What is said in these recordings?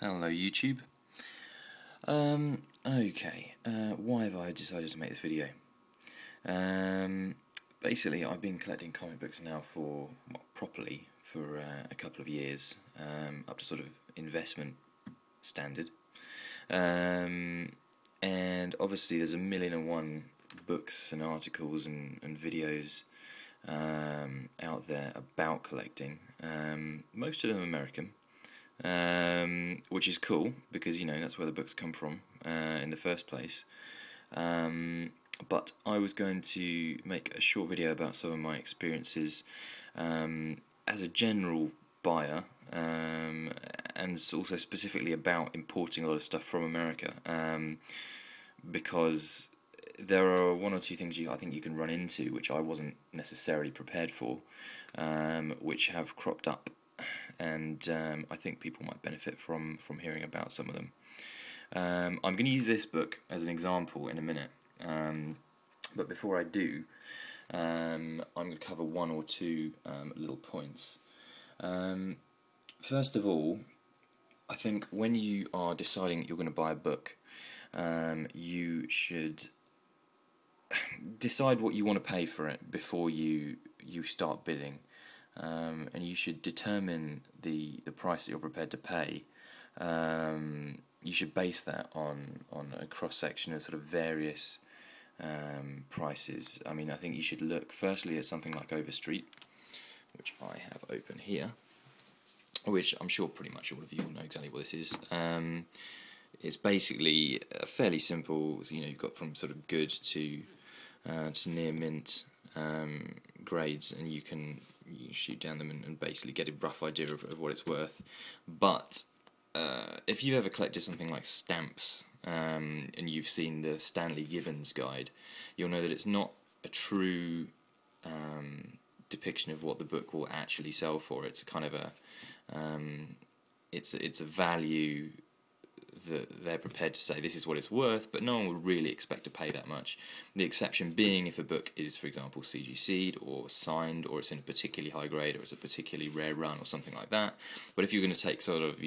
Hello YouTube. Why have I decided to make this video? Basically, I've been collecting comic books now properly for a couple of years, up to sort of investment standard. And obviously there's a million and one books and articles and videos out there about collecting. Most of them American. Which is cool because that's where the books come from in the first place. But I was going to make a short video about some of my experiences as a general buyer, and also specifically about importing a lot of stuff from America, because there are one or two things I think you can run into which I wasn't necessarily prepared for, which have cropped up. And I think people might benefit from hearing about some of them. I'm going to use this book as an example in a minute, but before I do, I'm going to cover one or two little points. First of all, I think when you are deciding that you're going to buy a book, you should decide what you want to pay for it before you start bidding. And you should determine the price that you're prepared to pay. You should base that on a cross-section of sort of various prices. I mean, I think you should look firstly at something like Overstreet, which I have open here, which I'm sure pretty much all of you will know exactly what this is. It's basically fairly simple. So, you've got from sort of good to near mint grades, and you shoot down them and basically get a rough idea of what it's worth. But if you've ever collected something like stamps, and you've seen the Stanley Gibbons guide, you'll know that it's not a true depiction of what the book will actually sell for. It's kind of it's a value that they're prepared to say this is what it's worth, but no one would really expect to pay that much. The exception being if a book is, for example, CGC'd or signed, or it's in a particularly high grade, or it's a particularly rare run, or something like that. But if you're going to take sort of,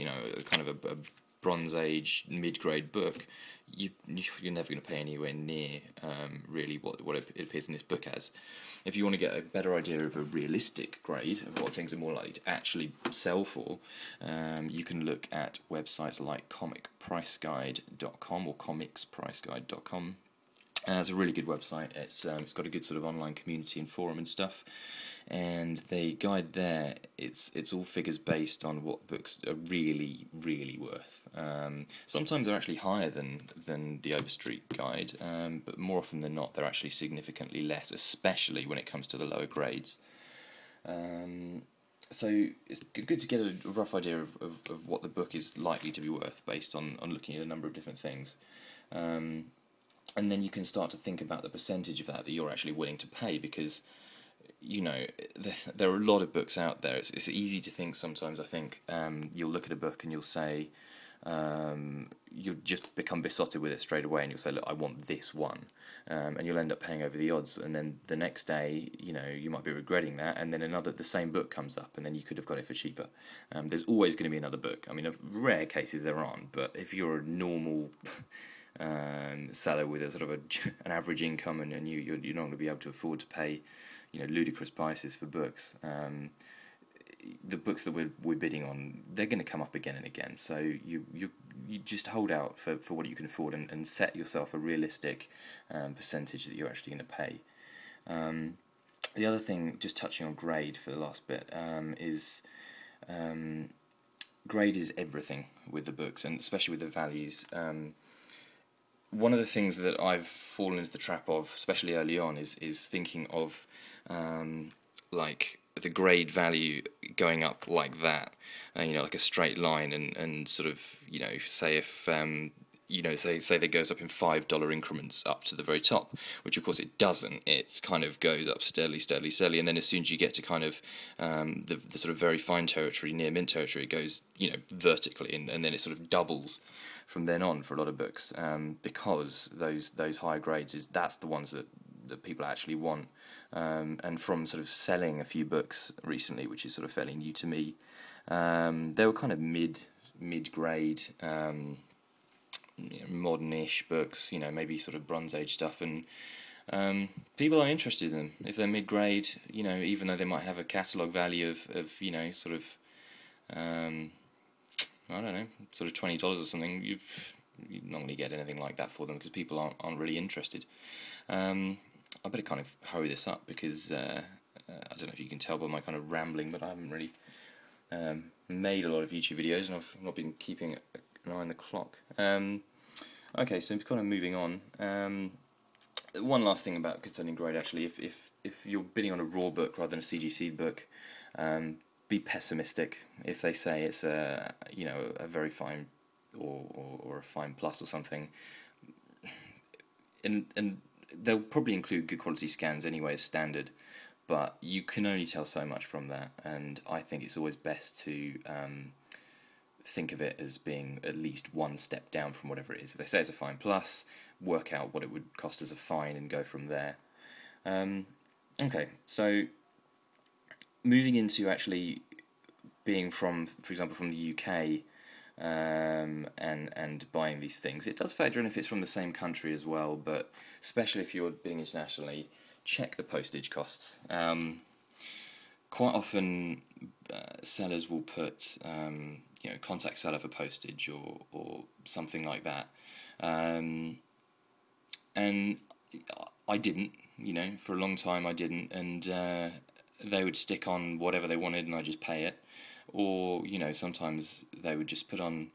kind of a Bronze Age mid-grade book, you're never going to pay anywhere near really what it appears in this book as. If you want to get a better idea of a realistic grade of what things are more likely to actually sell for, you can look at websites like comicpriceguide.com or comicspriceguide.com. It's a really good website. It's got a good sort of online community and forum and stuff, and the guide there, it's all figures based on what books are really worth. Sometimes they're actually higher than the Overstreet guide, but more often than not they're actually significantly less, especially when it comes to the lower grades. So it's good to get a rough idea of what the book is likely to be worth based on looking at a number of different things. And then you can start to think about the percentage of that you're actually willing to pay, because there are a lot of books out there. It's easy to think sometimes, I think, you'll look at a book and you'll say, you'll just become besotted with it straight away, and you'll say, look, I want this one, and you'll end up paying over the odds, and then the next day, you might be regretting that, and then the same book comes up, and then you could have got it for cheaper. There's always going to be another book. I mean, of rare cases there aren't, but if you're a normal seller with a sort of an average income, and you're not going to be able to afford to pay ludicrous prices for books, the books that we're bidding on, they're going to come up again and again. So you just hold out for what you can afford, and set yourself a realistic percentage that you're actually going to pay. The other thing, just touching on grade for the last bit, is grade is everything with the books, and especially with the values. One of the things that I've fallen into the trap of, especially early on, is thinking of like the grade value going up like that, like a straight line, and sort of, say if say that goes up in $5 increments up to the very top, which of course it doesn't. It kind of goes up steadily, and then as soon as you get to kind of the sort of very fine territory, near mint territory, it goes vertically, and then it sort of doubles from then on for a lot of books, because those higher grades, that's the ones that people actually want. And from sort of selling a few books recently, which is sort of fairly new to me, they were kind of mid mid-grade, modern-ish books, maybe sort of Bronze Age stuff, and people are interested in them. If they're mid-grade, even though they might have a catalogue value of sort of, I don't know, sort of $20 or something, you normally get anything like that for them because people aren't really interested. I better kind of hurry this up because I don't know if you can tell by my kind of rambling, but I haven't really made a lot of YouTube videos, and I've not been keeping an eye on the clock. Okay, so kind of moving on. One last thing about concerning grade, actually, if you're bidding on a raw book rather than a CGC book, be pessimistic. If they say it's a very fine or a fine plus or something, and they'll probably include good quality scans anyway as standard, but you can only tell so much from that, and I think it's always best to think of it as being at least one step down from whatever it is. If they say it's a fine plus, work out what it would cost as a fine and go from there. Okay, so moving into actually being from, for example, from the UK, and buying these things, it does factor in if it's from the same country as well, but especially if you're bidding internationally, check the postage costs. Quite often sellers will put contact seller for postage or something like that, and I didn't, for a long time I didn't, and they would stick on whatever they wanted and I just pay it. Or, sometimes they would just put on,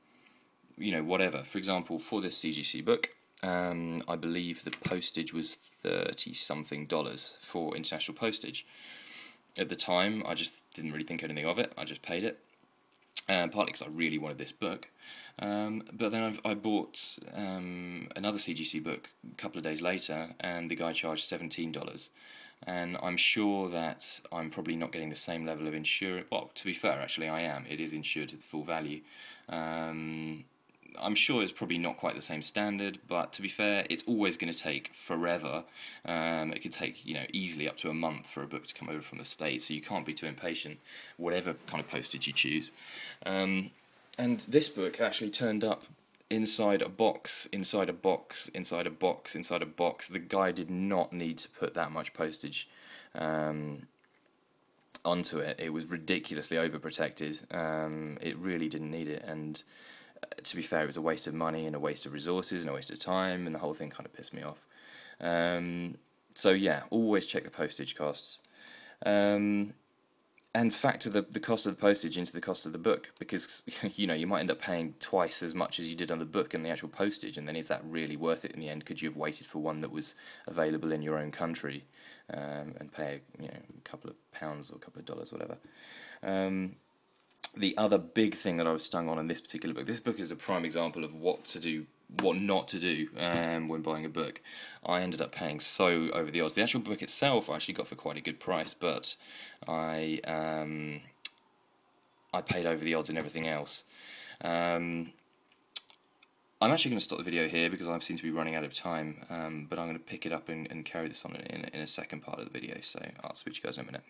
whatever. For example, for this CGC book, I believe the postage was $30-something for international postage. At the time, I just didn't really think anything of it. I just paid it, partly because I really wanted this book. But then I bought another CGC book a couple of days later, and the guy charged $17. And I'm sure that I'm probably not getting the same level of insurance. Well, to be fair, actually, I am. It is insured to the full value. I'm sure it's probably not quite the same standard, but to be fair, it's always going to take forever. It could take, easily up to a month for a book to come over from the States, so you can't be too impatient, whatever kind of postage you choose. And this book actually turned up inside a box, inside a box, inside a box, inside a box. The guy did not need to put that much postage onto it. It was ridiculously overprotected. It really didn't need it, and to be fair, it was a waste of money and a waste of resources and a waste of time, and the whole thing kind of pissed me off. So yeah, always check the postage costs. And factor the cost of the postage into the cost of the book, because you might end up paying twice as much as you did on the book and the actual postage, and then is that really worth it in the end? Could you have waited for one that was available in your own country and pay a couple of pounds or a couple of dollars, whatever? The other big thing that I was stung on in this particular book, this book is a prime example of what not to do when buying a book. I ended up paying so over the odds. The actual book itself I actually got for quite a good price, but I paid over the odds and everything else. I'm actually going to stop the video here because I seem to be running out of time, but I'm going to pick it up and carry this on in a second part of the video, so I'll speak to you guys in a minute.